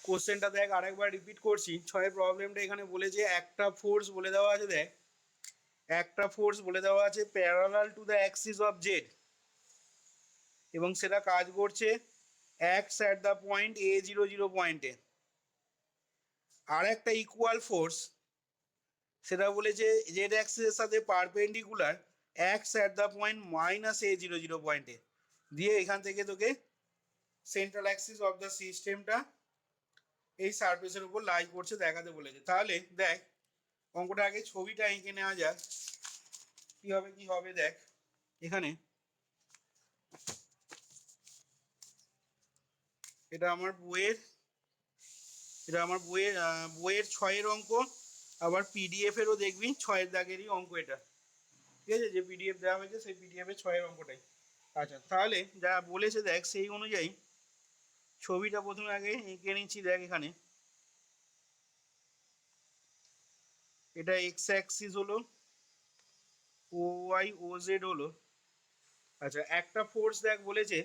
কোশ্চেনটা দেখ আরেকবার রিপিট করছি। ছয়ের প্রবলেমটা এখানে বলেছে একটা ফোর্স বলে দেওয়া আছে, দেখ একটা ফোর্স বলে দেওয়া আছে parallel to the Axis of Z, এবং সেটা কাজ করছে acts at the point A00 পয়েন্টে। আর একটা ইকুয়াল ফোর্স সেটা বলেছে জেড অ্যাক্সিসের সাথে perpendicular acts at the point -A00 পয়েন্টে। দিয়ে এখান থেকে তোকে সেন্ট্রাল অ্যাক্সিস অফ দ্য সিস্টেমটা এই সারফেসের উপর লাই করছে দেখাতে বলেছে। তাহলে দেখ অঙ্কটা আগে ছবিটা এঁকে নেওয়া যাক, কি হবে দেখ। এখানে এটা আমার বইয়ের 6-এর অঙ্ক, আবার পিডিএফ এরও দেখবি 6-এর দাগেরই অঙ্ক এটা। ঠিক আছে, যে পিডিএফ দেওয়া হয়েছে সেই পিডিএফের 6-এর অঙ্কটাই। আচ্ছা, তাহলে যা বলেছে দেখ সেই অনুযায়ী ছবিটা প্রথমে আগে এঁকে নিচ্ছি। দেখ এখানে এটা এক্স অ্যাক্সিস হলো, ও ওয়াই ও জেড হলো। আচ্ছা, একটা ফোর্স দেখ বলেছে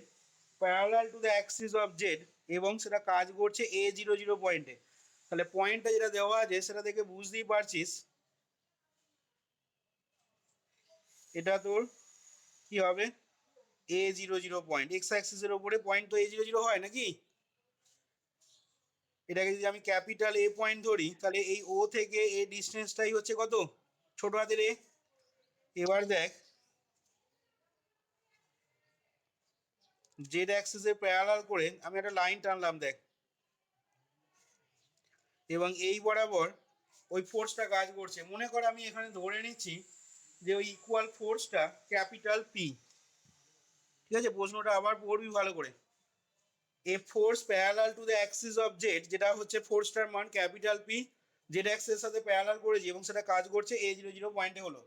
parallel to the Axis of Z, এবং সেটা কাজ করছে A00 পয়েন্টে। তাহলে পয়েন্টটা যেটা দেওয়া আছে সেটা দেখে বুঝতেই পারছিস এটা তোর কি হবে, A00 পয়েন্ট। এক্স অ্যাক্সিসের ওপরে পয়েন্ট তো A00 হয় নাকি? এটাকে যদি আমি ক্যাপিটাল এ পয়েন্ট ধরি, তাহলে এই ও থেকে এ ডিস্টেন্সটাই হচ্ছে কত, ছোট হাতের এ। এবার দেখ জেড অ্যাক্সিসে প্যারালাল করে আমি একটা লাইন টানলাম দেখ, এবং এই বরাবর ওই ফোর্সটা কাজ করছে। মনে কর আমি এখানে ধরে নিচ্ছি যে ওই ইকুয়াল ফোর্সটা ক্যাপিটাল পি। ঠিক আছে, প্রশ্নটা আবার পড়বি ভালো করে। এ force parallel to the Axis of Z, যেটা হচ্ছে ফোর্সটার মান ক্যাপিটাল পি, জেড অ্যাক্সিসের সাথে প্যারালাল করেছি এবং সেটা কাজ করছে A00 পয়েন্টে হলো।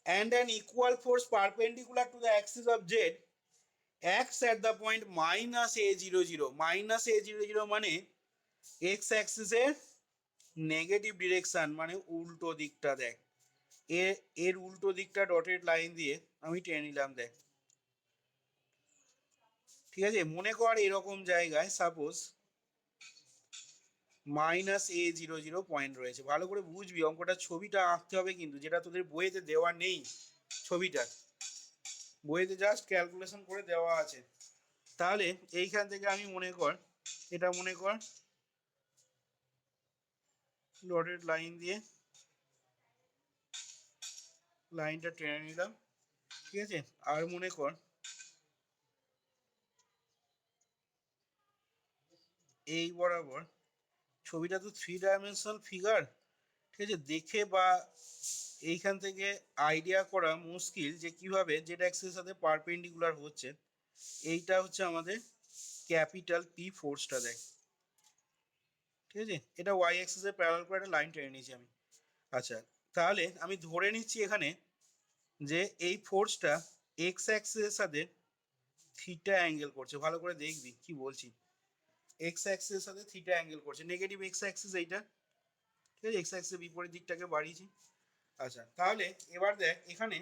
And an equal force perpendicular to the Axis of Z acts at the point -A00। -A00 মানে এক্স অ্যাক্সিসের নেগেটিভ ডিরেকশন, মানে উল্টো দিকটা। দেখ এর উল্টো দিকটা ডটেড লাইন দিয়ে আমি টেনে নিলাম দেখ। ঠিক আছে, মনে কর এরকম জায়গায় সাপোজ -A00 পয়েন্ট রয়েছে। ভালো করে বুঝবি অঙ্কটা, ছবিটা আঁকতে হবে কিন্তু, যেটা তোদের বইয়েতে দেওয়া নেই। ছবিটা বইয়েতে জাস্ট ক্যালকুলেশন করে দেওয়া আছে। তাহলে এইখান থেকে আমি এটা মনে কর ডটেড লাইন দিয়ে লাইনটা টেনে নিলাম। ঠিক আছে, আর মনে কর এই বরাবর, ছবিটা তো 3 ডাইমেনশনাল ফিগার। ঠিক আছে, দেখে বা এইখান থেকে আইডিয়া করা মুশকিল যে কিভাবে জেড অ্যাক্সিসের সাথে পারপেন্ডিকুলার হচ্ছে। এইটা হচ্ছে আমাদের ক্যাপিটাল পি ফোর্সটা দেখ। ঠিক আছে, এটা ওয়াই অ্যাক্সিসে প্যারালাল করে একটা লাইন টেনে নিয়েছি আমি। আচ্ছা, তাহলে আমি ধরে নিচ্ছি এখানে যে এই ফোর্সটা এক্স অ্যাক্সিসের সাথে থিটা অ্যাঙ্গেল করছে। ভালো করে দেখবি কি বলছি। এক্স অ্যাক্সিসের সাথে থিটা অ্যাঙ্গেল করছে, নেগেটিভ এক্স অ্যাক্সিস এইটা। ঠিক আছে, এক্স অ্যাক্সিসের বিপরীত দিকটাকে বাড়িয়েছি। আচ্ছা, তাহলে এবার দেখ এখানে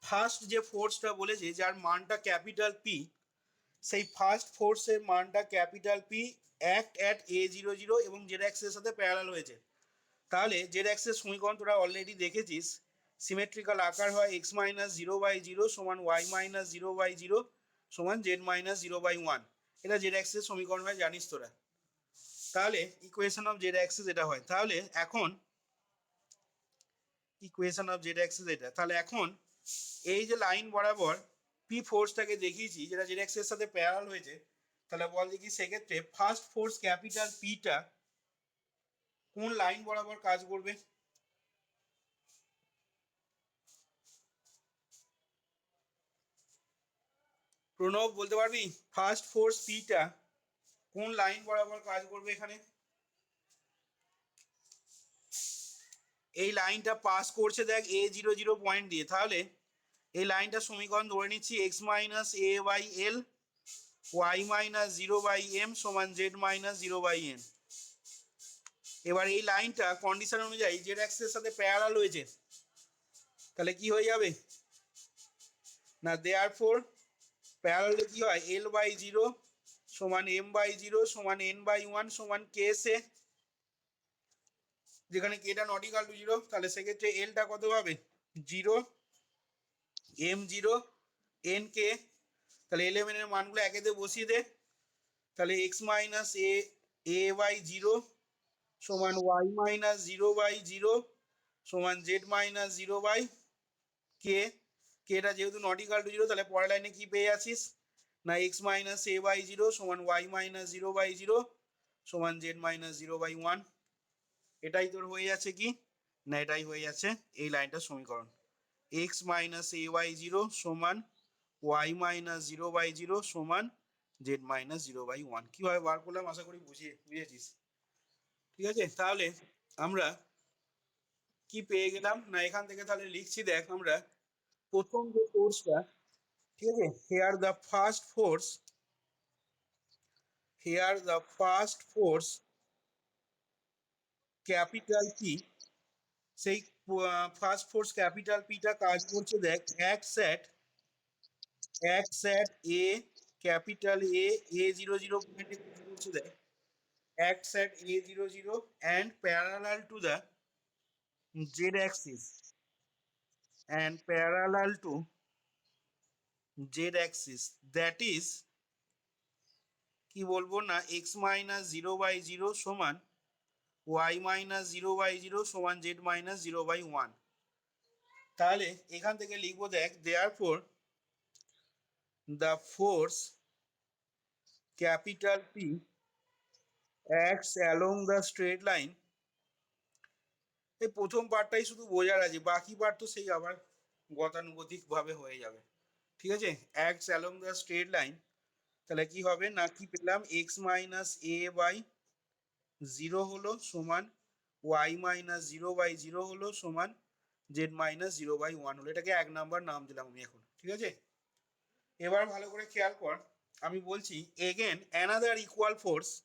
ফার্স্ট যে ফোর্সটা বলেছে যার মানটা ক্যাপিটাল পি, সেই ফার্স্ট ফোর্সের মানটা capital P act at A00 এবং জেড অ্যাক্সিসের সাথে প্যারালাল হয়েছে। তাহলে জেড অ্যাক্সিস সমীকরণ তোরা অলরেডি দেখেছিস, সিমেট্রিক্যাল আকার হয় x-0/0 সমান y-0/0 সমান z-0/1। এটা জেড অ্যাক্সিসের সমীকরণ হয়, জানিস তোরা। তাহলে ইকুয়েশন অফ জেড অ্যাক্সিস এটা হয়। তাহলে এখন ইকুয়েশন অফ জেড অ্যাক্সিস এটা, তাহলে এখন এই যে লাইন বরাবর পি ফোর্সটাকে দেখিয়েছি যেটা জেড অ্যাক্সিসের সাথে প্যারালাল হয়েছে, তাহলে বল দেখি সেক্ষেত্রে ফার্স্ট ফোর্স ক্যাপিটাল পিটা কোন লাইন বরাবর কাজ করবে। প্রণব বলতে পারবি ফার্স্ট ফোর্স পিটা কোন লাইন বরাবর কাজ করবে এখানে? এই লাইনটা পাস করছে দেখ A00 পয়েন্ট দিয়ে। তাহলে এই লাইনটা সমীকরণ ধরে নিচ্ছি x-a/l y-0/m সমান z-0/n। এবার এই লাইনটা কন্ডিশন অনুযায়ী জেড অ্যাক্সিসের সাথে প্যারালাল হয়েছে, তাহলে কি হয়ে যাবে না, দেয়ারফর প্যারালালে কি হয়, l/0 সমান m/0 সমান n/1 সমান ksa, যেখানে কেটা নট ইকাল টু 0, তাহলে সেক্ষেত্রে এলটা কত হবে 0 m0 nk। তাহলে এলিমেন্ট এর মানগুলো একেতে বসিয়ে দে, তাহলে x মাইনাস a/0 সমান y মাইনাস 0/0 সমান z মাইনাস 0/k। কেটা যেহেতু নট ইকাল টু 0, তাহলে পরের লাইনে কি পেয়ে আছিস না x মাইনাস a/0 সমান y মাইনাস 0/0 সমান z মাইনাস 0/1। এটাই তোর হয়ে যাচ্ছে কি না, এটাই হয়ে যাচ্ছে এই লাইনটার সমীকরণ, x মাইনাস a/0 সমান y মাইনাস 0/0 সমান z মাইনাস 0/1। কিভাবে বার করলাম আশা করি বুঝেছিস। ঠিক আছে, তাহলে আমরা কি পেয়ে গেলাম না, এখান থেকে তাহলে লিখছি দেখ আমরা প্রথম যে ফোর্সটা, ঠিক আছে, here the first force capital P, সেই ফার্স্ট ফোর্স ক্যাপিটাল পিটা কাজ করছে দেখ acts at a capital a00 পয়েন্টে কাজ করছে দেখ acts at a00 and parallel to the z axis that is কি বলবো না x মাইনাস 0/0 সমান y মাইনাস 0/0 সমান z মাইনাস 0/1। তাহলে এখান থেকে লিখবো দেখ therefore the force capital P acts along the straight line। এই প্রথম পার্টটাই শুধু বোঝার আছে, বাকি পার্ট তো সেই আবার গতানুগতিক ভাবে হয়ে যাবে। ঠিক আছে, acts along the straight line, তাহলে কি হবে না কি পেলাম x মাইনাস a/0 হলো সমান y মাইনাস 0/0 হলো সমান z মাইনাস 0/1 হলো। এটাকে 1 নাম্বার নাম দিলাম আমি এখন। ঠিক আছে, এবার ভালো করে খেয়াল কর, আমি বলছি again another equal force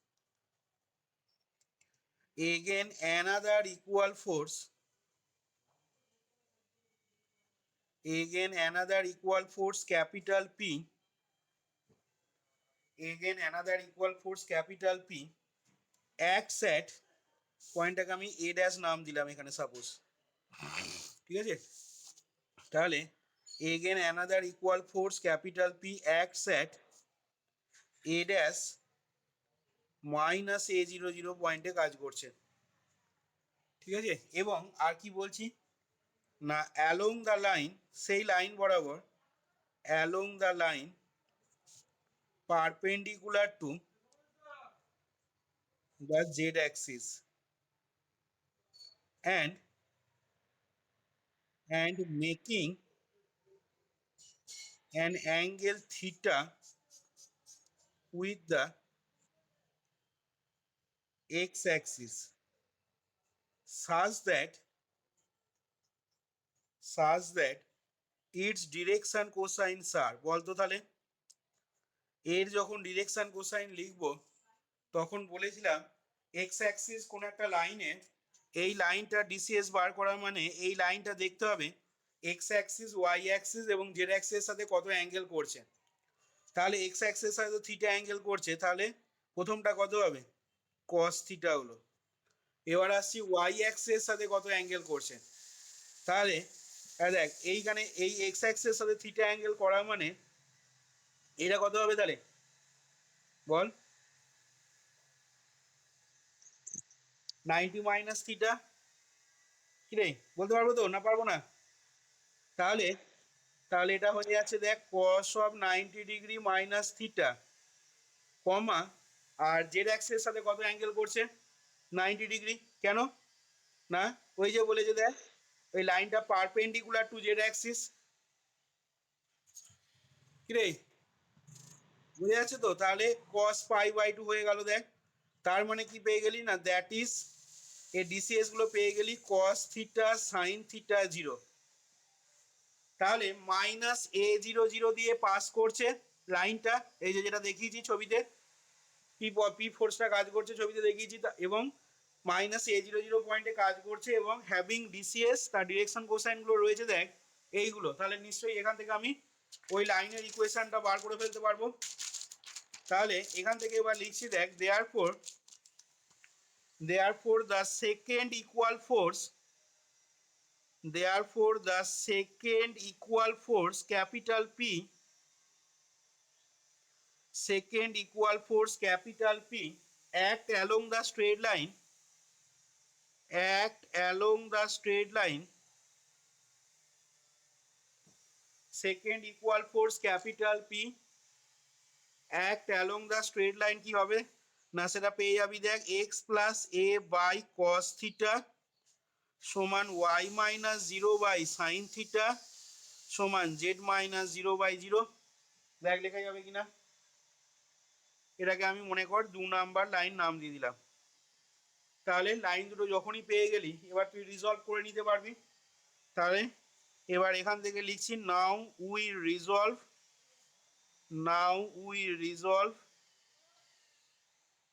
capital P, acts at, পয়েন্টটাকে আমি a ড্যাশ নাম দিলাম এখানে সাপোজ। ঠিক আছে, তাহলে again another equal force capital P acts at a dash minus a00 পয়েন্টে কাজ করছে। ঠিক আছে, এবং আর কি বলছি না along the line, সেই লাইন বরাবর along the line perpendicular to the z axis and making an angle theta with the x axis such that its direction cosines are, বলতো তাহলে এর যখন ডিরেকশন কোসাইন লিখবো তখন বলেছিলাম এক্স অ্যাক্সিস কোন একটা লাইনে এই লাইনটা ডিসিএস বার করা মানে এই লাইনটা দেখতে হবে এক্স অ্যাক্সিস ওয়াই অ্যাক্সিস এবং জেড অ্যাক্সিসের সাথে কত অ্যাঙ্গেল করছে। তাহলে এক্স অ্যাক্সিসের সাথে তো থিটা অ্যাঙ্গেল করছে, তাহলে প্রথমটা কত হবে কস থিটা হলো। এবার আসছি ওয়াই অ্যাক্সিসের সাথে কত অ্যাঙ্গেল করছে, তাহলে দেখ এইখানে এই এক্স অ্যাক্সিসের সাথে থিটা অ্যাঙ্গেল করা মানে এটা কত হবে তাহলে বল 90 মাইনাস থিটা। কি রে বলতে পারবো তো না পারবো না? তাহলে তাহলে এটা হয়ে যাচ্ছে দেখ cos of 90 degree minus theta comma আর জেড অ্যাক্সিসের সাথে কত অ্যাঙ্গেল করছে 90 ডিগ্রি। কেন না ওই যে বলেছে দেখ ওই লাইনটা পারপেন্ডিকুলার টু জেড অ্যাক্সিস। কি রে বুঝে যাচ্ছে তো? তাহলে cos π/2 হয়ে গেল দেখ, তার মানে কি পেয়ে গেলি না দ্যাট ইজ এই ডিসিএস গুলো পেয়ে গেলি cos থিটা সাইন থিটা 0। তাহলে মাইনাস a00 দিয়ে পাস করছে লাইনটা, এই যে যেটা দেখিয়েছি ছবিতে পি ফোর্সটা কাজ করছে ছবিতে দেখিয়েছি, এবং মাইনাস a00 পয়েন্টে কাজ করছে এবং হ্যাভিং ডিসিএস তার ডিরেকশন কোসাইন গুলো রয়েছে দেখ এইগুলো, তাহলে নিশ্চয়ই এখান থেকে আমি ওই লাইনের ইকুয়েশনটা বার করে ফেলতে পারবো। তাহলে এখান থেকে এবার লিখছি দেখ, therefore the second equal force, therefore the second equal force capital P, second equal force capital P act along the straight line, act along the straight line, second equal force capital P act along the straight line কি হবে না, সেটা পেয়ে যাবি দেখ x plus a by cos theta সমান y minus 0 by sine theta সমান z minus 0/0। দেখ লেখা যাবে কিনা, এটাকে আমি মনে কর 2 নাম্বার লাইন নাম দিয়ে দিলাম। তাহলে লাইন দুটো যখনই পেয়ে গেলি এবার তুই রিজলভ করে নিতে পারবি। তাহলে এবার এখান থেকে লিখছি now we resolve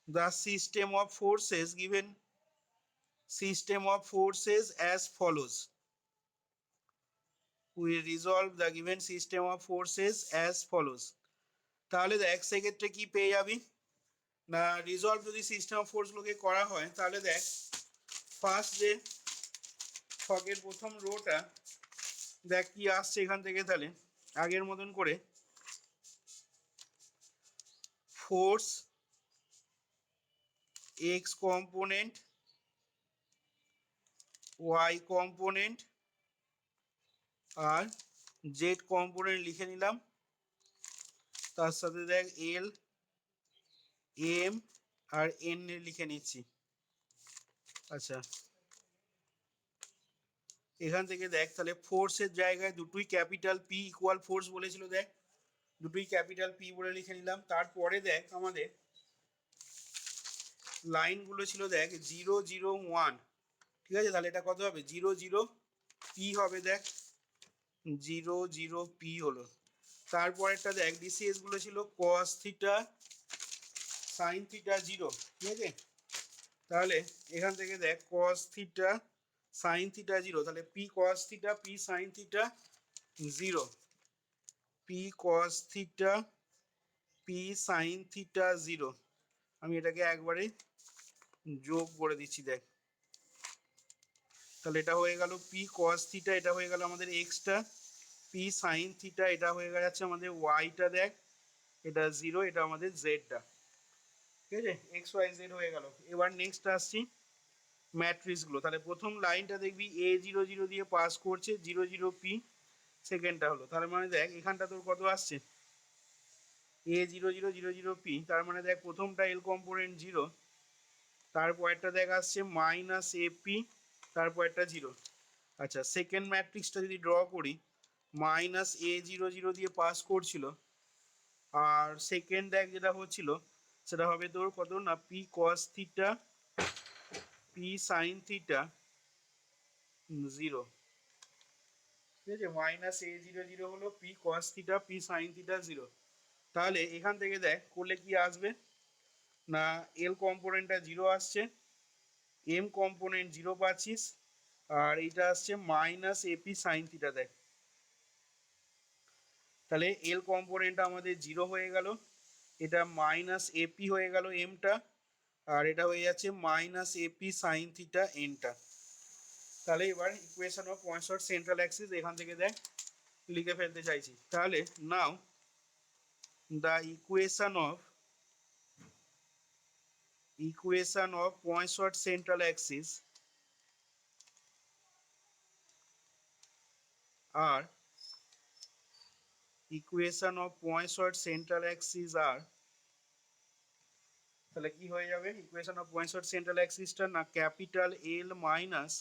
the system of forces given system of forces as follows, we resolve the given system of forces as follows। তাহলে দেখ সেক্ষেত্রে কি পেয়ে যাবি না, রিজলভ যদি সিস্টেম অফ ফোর্সগুলোকে করা হয় তাহলে দেখ ফার্স্ট যে ছকের প্রথম রোটা দেখ কি আসছে এখান থেকে, তাহলে আগের মতন করে force X component Y component আর জেড কম্পোনেন্ট লিখে নিলাম, তার সাথে দেখ এল এম আর এন লিখে নিচ্ছি। আচ্ছা এখান থেকে দেখ তাহলে ফোর্সের জায়গায় দুটোই ক্যাপিটাল পি ইকুয়াল ফোর্স বলেছিল, দেখ দুটোই ক্যাপিটাল পি বলে লিখে নিলাম। তারপরে দেখ আমাদের লাইনগুলো ছিল দেখ 0 0 1, ঠিক আছে, তাহলে এটা কত হবে 0 0 পি হবে, দেখ 0 0 পি হলো। তারপরেরটা দেখ ডিসিএস গুলো ছিল কস থিটা সাইন থিটা 0, ঠিক আছে, তাহলে এখান থেকে দেখ কস থিটা সাইন থিটা 0, তাহলে P cos theta P sine theta 0, P cos theta P sine theta 0। আমি এটাকে একবারে যোগ করে দিচ্ছি দেখ, তাহলে এটা হয়ে গেল পি কস থিটা, এটা হয়ে গেল আমাদের এক্সটা, পি সাইন থিটা এটা হয়ে যাচ্ছে আমাদের ওয়াইটা, দেখ এটা 0, এটা আমাদের জেডটা, ঠিক আছে, এক্স ওয়াই জেড হয়ে গেল। এবার নেক্সট আসছি ম্যাট্রিক্সগুলো। তাহলে প্রথম লাইনটা দেখবি A00 দিয়ে পাস করছে 0 0 পি, সেকেন্ডটা হলো, তার মানে দেখ এখানটা তোর কত আসছে A00 0 0 পি, তার মানে দেখ প্রথমটা এল কম্পোনেন্ট 0, তারপরটা দেখ আসছে মাইনাস এপি, তারপরটা 0। আচ্ছা সেকেন্ড ম্যাট্রিক্সটা যদি ড্র করি মাইনাস A00 দিয়ে পাস করছিল, আর সেকেন্ড দেখ যেটা হচ্ছিল সেটা হবে তোর কত না P cos theta P sine theta 0, ঠিক আছে, মাইনাস A00 হলো P cos theta P sine theta 0। তাহলে এখান থেকে দেখ করলে কি আসবে না, এল কম্পোনেন্টটা 0 আসছে, এম কম্পোনেন্ট 0 পাচ্ছিস, আর এটা আসছে মাইনাস এপি সাইন থিটা। দেখ তাহলে এল কম্পোনেন্টটা আমাদের 0 হয়ে গেল, এটা মাইনাস এপি হয়ে গেল এমটা, আর এটা হয়ে যাচ্ছে মাইনাস এপি সাইন থিটা এনটা। তাহলে এবার equation of points of central Axis এখান থেকে দেখ লিখে ফেলতে চাইছি। তাহলে নাও the equation of points of central axis are equation of points of central axis are, তাহলে কি হয়ে যাবে equation of points of central অ্যাক্সিসটা না capital L minus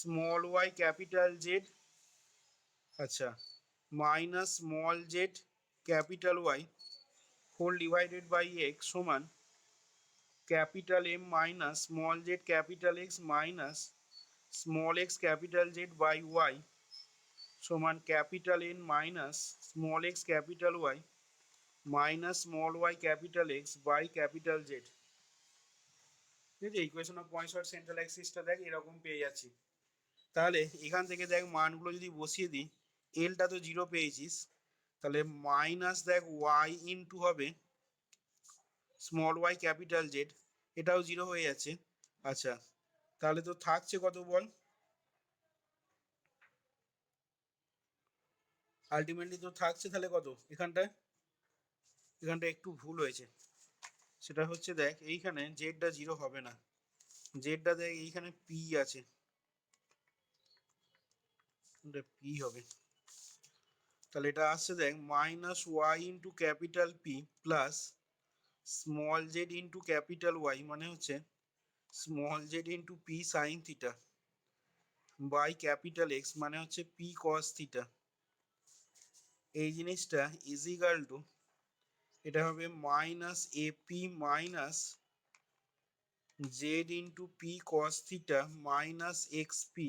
small Y capital Z, আচ্ছা minus small Z capital Y whole divided by X সমান capital M minus small Z capital X minus small X capital Z by Y সমান capital N minus small X capital Y minus small Y capital X by capital Z. ঠিক আছে, equation of points of central অ্যাক্সিসটা দেখ এরকম পেয়ে যাচ্ছি। তাহলে এখান থেকে দেখ মানগুলো যদি বসিয়ে দিই, এলটা তো 0 পেয়েছিস, তাহলে মাইনাস দেখ ওয়াই ইন্টু হবে স্মল ওয়াই ক্যাপিটাল জেড, এটাও জিরো হয়ে যাচ্ছে। আচ্ছা, তাহলে তো থাকছে কত বল? আলটিমেটলি তো থাকছে তাহলে কত এখানটায়? এখানটা একটু ভুল হয়েছে, সেটা হচ্ছে দেখ এইখানে জেডটা জিরো হবে না, জেডটা দেখ এইখানে পি আছে, পি হবে। তাহলে এটা আসছে দেখ minus Y into capital P plus small Z into capital Y, মানে হচ্ছে small Z into P sine theta by capital X, মানে হচ্ছে পি কস থিটা। এই জিনিসটা ইজিক্যাল টু এটা হবে minus AP minus Z into P cos theta minus X P,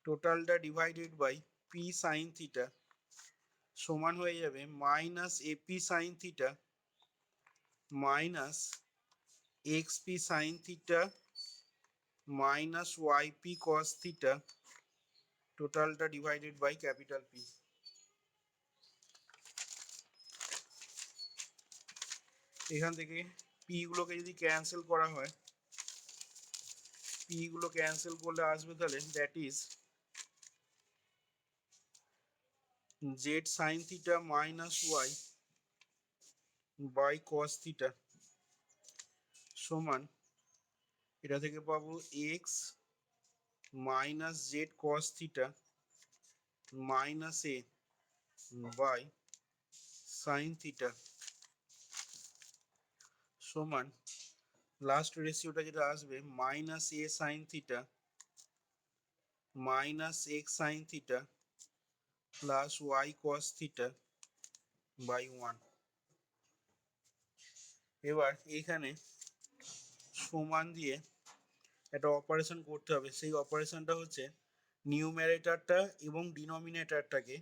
টোটালটা divided by P sine theta সমান হয়ে যাবে minus AP sine theta minus X P sine theta minus Y P cos theta, টোটালটা divided by capital P. এখান থেকে P গুলোকে যদি cancel করা হয়, পি গুলো ক্যান্সেল করলে আসবে তাহলে that is Z sine theta minus Y by cos theta সমান এটা থেকে পাবো X minus Z cos theta minus A by sine theta সমান লাস্ট রেশিওটা যেটা আসবে minus A sine theta minus x sine theta plus Y cos theta by 1। এবার এইখানে সমান দিয়ে একটা অপারেশন করতে হবে, সেই অপারেশনটা হচ্ছে নিউমারেটরটা এবং ডিনোমিনেটরটাকে,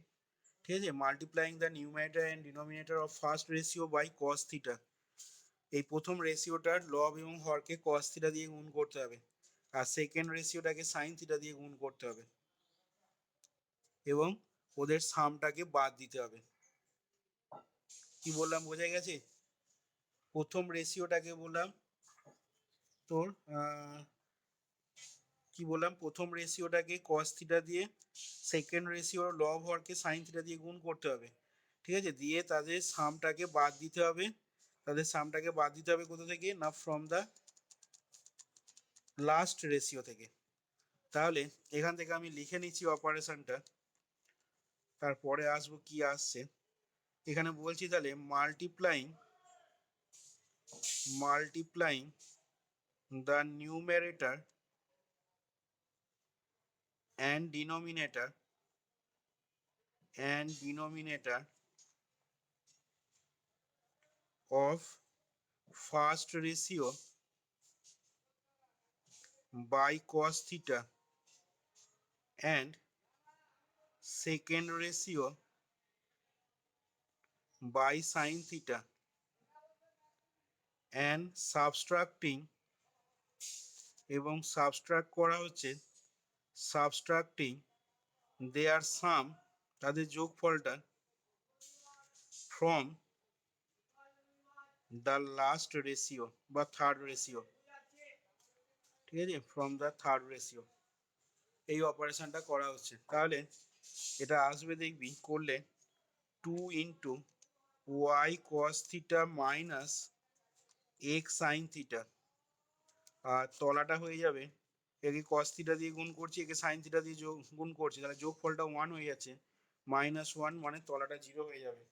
ঠিক আছে, multiplying the numerator and denominator of first ratio by cos theta. এই প্রথম রেশিওটার লব এবং হরকে কস থিটা দিয়ে গুণ করতে হবে, আর সেকেন্ড রেশিওটাকে সাইন থিটা দিয়ে গুণ করতে হবে, এবং ওদের সামটাকে বাদ দিতে হবে। কি বললাম বোঝা গেছে? প্রথম রেশিওটাকে বললাম তোর কি বললাম, প্রথম রেশিওটাকে কস থিটা দিয়ে, সেকেন্ড রেশিওর লব হরকে সাইন থিটা দিয়ে গুণ করতে হবে, ঠিক আছে, দিয়ে তাদের সামটাকে বাদ দিতে হবে। তাদের সামটাকে বাদ দিতে হবে কোথা থেকে না, ফ্রম দ্য লাস্ট রেশিও থেকে। তাহলে এখান থেকে আমি লিখে নিচ্ছি অপারেশনটা, তারপরে আসবো কি আসছে। এখানে বলছি তাহলে multiplying the numerator and denominator of first ratio by cos theta and second ratio by sin theta and subtracting, এবং সাবস্ট্রাক্ট করা হচ্ছে সাবস্ট্রাক্টিং দেয়ার সাম, তাদের যোগফলটা, ফ্রম দ্য লাস্ট রেশিও বা থার্ড রেশিও, ঠিক আছে, ফ্রম দ্য থার্ড রেশিও এই অপারেশনটা করা হচ্ছে। তাহলে এটা আসবে দেখবি করলে 2 into Y cos theta minus x sine theta, আর তলাটা হয়ে যাবে, একে কস থিটা দিয়ে গুণ করছি, একে সাইন থিটা দিয়ে গুণ করছি, তাহলে যোগফলটা 1 হয়ে যাচ্ছে, -1, মানে তলাটা 0 হয়ে যাবে।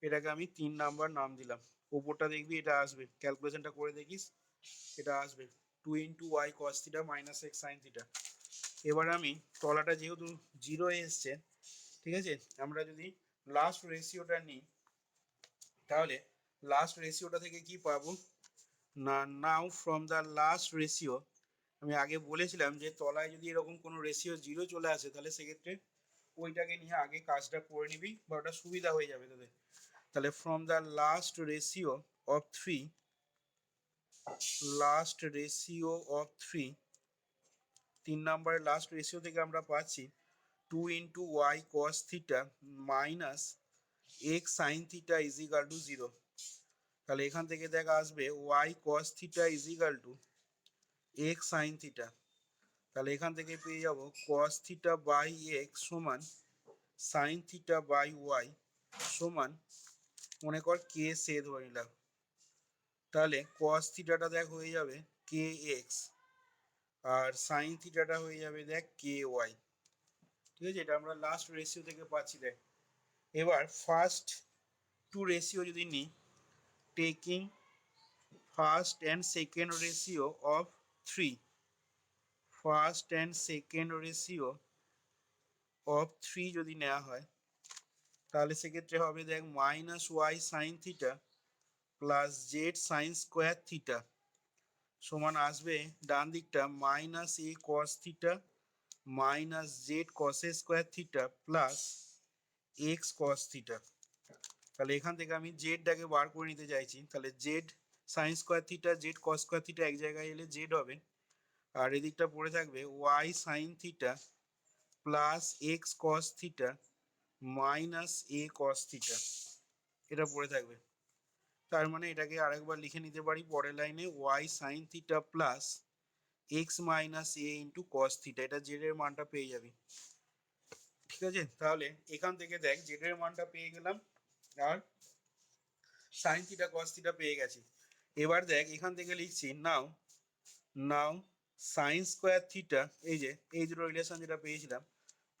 এটাকে আমি 3 নাম্বার নাম দিলাম। ওপরটা দেখবি এটা আসবে, ক্যালকুলেশনটা করে দেখিস, এটা আসবে 2 into Y cos theta minus x sine theta. এবার আমি তলাটা যেহেতু 0 এসছে, ঠিক আছে, আমরা যদি লাস্ট রেশিওটা নিই, তাহলে লাস্ট রেশিওটা থেকে কি পাবো না, নাও ফ্রম দ্য লাস্ট রেশিও, আমি আগে বলেছিলাম যে তলায় যদি এরকম কোনো রেশিও 0 চলে আসে তাহলে সেক্ষেত্রে ওইটাকে নিয়ে আগে কাজটা করে নিবি, বা ওটা সুবিধা হয়ে যাবে তোদের। তাহলে from the last ratio of 3, last ratio of 3, 3 নম্বরের লাস্ট রেশিও থেকে আমরা পাচ্ছি 2 into Y cos theta minus x sine theta is equal to 0। তাহলে এখান থেকে দেখ আসবে Y cos theta is equal to X sine theta. তাহলে এখান থেকে পেয়ে যাব কস থিটা বাই এক্স সমান সাইন থিটা বাই ওয়াই সমান মনে কর কে সে ধরে নিলাম। তাহলে কস থিটাটা দেখ হয়ে যাবে কে এক্স আর সাইন থিটাটা হয়ে যাবে দেখ কে ওয়াই। ঠিক আছে, এটা আমরা লাস্ট রেশিও থেকে পাচ্ছি দেখ। এবার ফার্স্ট টু রেশিও যদি নিই, taking first and second ratio of 3, first and second ratio of 3 যদি নেওয়া হয় তাহলে সেক্ষেত্রে হবে দেখ minus y sine theta plus z sine square theta সমান আসবে ডান দিকটা minus a cos theta minus Z cos square theta plus x cos theta. তাহলে এখান থেকে আমি জেডটাকে বার করে নিতে চাইছি, তাহলে z sine square theta z cos square theta এক জায়গায় এলে জেড হবে, আর এদিকটা পড়ে থাকবে y sine theta plus x cos theta minus a cos theta, এটা পড়ে থাকবে। তার মানে এটাকে আরেকবার লিখে নিতে পারি পরের লাইনে y sine theta plus x minus a into cos theta, এটা জেড এর মানটা পেয়ে যাবি। ঠিক আছে, তাহলে এখান থেকে দেখ জেড এর মানটা পেয়ে গেলাম আর সাইন থিটা কস থিটা পেয়ে গেছি। এবার দেখ এখান থেকে লিখছি নাও নাও সাইন স্কোয়ার থিটা, এই যে এই দুটো রিলেশন যেটা পেয়েছিলাম,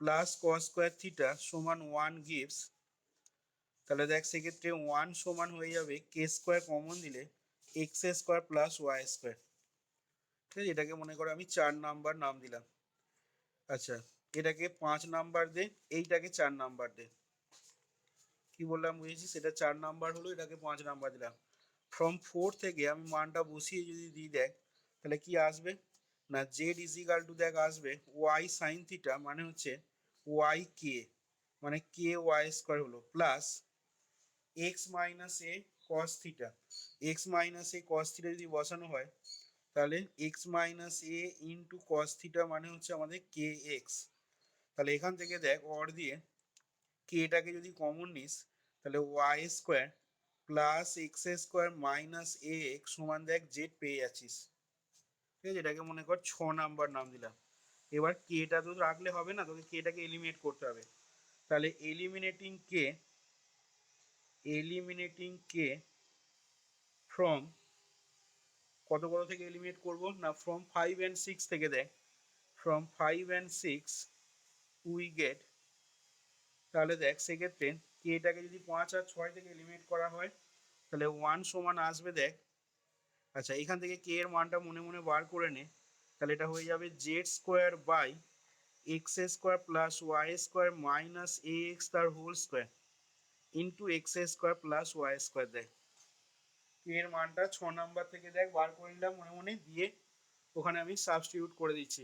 প্লাস কস স্কোয়ার থিটা সমান 1 গিভস। তাহলে দেখ সেক্ষেত্রে 1 সমান হয়ে যাবে কে স্কোয়ার কমন দিলে X square plus Y square. ঠিক আছে, এটাকে মনে করো আমি 4 নাম্বার নাম দিলাম। আচ্ছা, এটাকে 5 নাম্বার দে, এইটাকে 4 নাম্বার দে। কি বললাম বুঝেছি, সেটা 4 নাম্বার হলো, এটাকে 5 নাম্বার দিলাম। ফ্রম 4 থেকে আমি মানটা বসিয়ে যদি দিই দেখ তাহলে কি আসবে না জেড ইজ ইকাল টু দেখ আসবে ওয়াই সাইন থিটা মানে হচ্ছে ওয়াই কে মানে কে ওয়াই স্কোয়ার হলো plus x minus a cos theta, x minus a cos theta যদি বসানো হয় তাহলে x minus a into cos theta মানে হচ্ছে আমাদের কে এক্স। তাহলে এখান থেকে দেখ অর দিয়ে কেটাকে যদি কমন নিস তাহলে y square plus x square minus a x সমান দেখ জেড পেয়ে যাচ্ছিস। ঠিক আছে, এটাকে মনে কর 6 নাম্বার নাম দিলাম। এবার কেটা তো রাখলে হবে না, তোকে কেটাকে এলিমিনেট করতে হবে। তাহলে এলিমিনেটিং কে ফ্রম কত থেকে এলিমিনেট করব না ফ্রম 5 and 6 থেকে দেখ, ফ্রম 5 and 6 উই গেট। তাহলে দেখ সেক্ষেত্রে কেটাকে যদি 5 আর 6 থেকে এলিমিনেট করা হয় তাহলে 1 সমান আসবে দেখ। আচ্ছা, এখান থেকে কে এর মানটা মনে মনে বার করে নে, তাহলে এটা হয়ে যাবে z square by x square plus Y square minus a x তার whole square into x square plus Y square. দেখ কে এর মানটা 6 নাম্বার থেকে দেখ বার করে নিলাম মনে মনে, দিয়ে ওখানে আমি সাবস্টিটিউট করে দিচ্ছি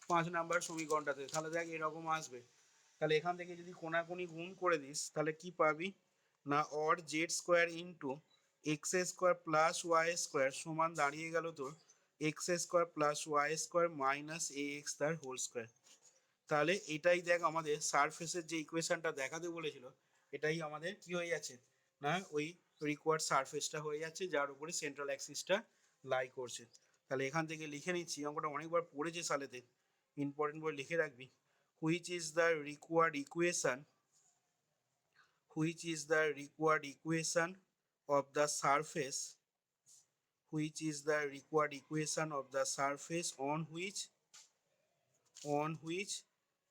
5 নাম্বার সমীকরণটাতে। তাহলে দেখ এরকম আসবে। তাহলে এখান থেকে যদি কোনাকুনি গুণ করে দিস তাহলে কি পাবি না or z square into x square plus Y square সমান দাঁড়িয়ে গেল তোর x square plus Y square minus a x তার হোল স্কোয়ার। তাহলে এটাই দেখ আমাদের সারফেসের যে ইকুয়েশনটা দেখাতে বলেছিল এটাই আমাদের কি হয়ে যাচ্ছে না ওই রিকোয়ার্ড সারফেসটা হয়ে যাচ্ছে যার উপরে সেন্ট্রাল অ্যাক্সিসটা লাই করছে। তাহলে এখান থেকে লিখে নিচ্ছি, অঙ্কটা অনেকবার পড়েছে সালেতে, ইম্পর্টেন্ট বই লিখে রাখবি। which is the required equation which is the required equation of the surface which is the required equation of the surface on which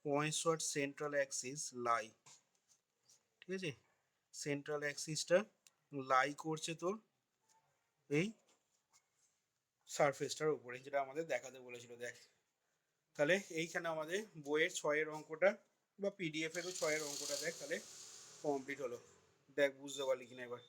points of central axis lie। ঠিক আছে, সেন্ট্রাল অ্যাক্সিসটা লাই করছে তোর এই সারফেসটার উপরে, যেটা আমাদের দেখাতে বলেছিল। দেখ তাহলে এইখানে আমাদের বইয়ের 6 অঙ্কটা বা পিডিএফ এরও 6 অঙ্কটা দেখ তাহলে কমপ্লিট হলো। দেখ বুঝতে পারলি কিনা এবার।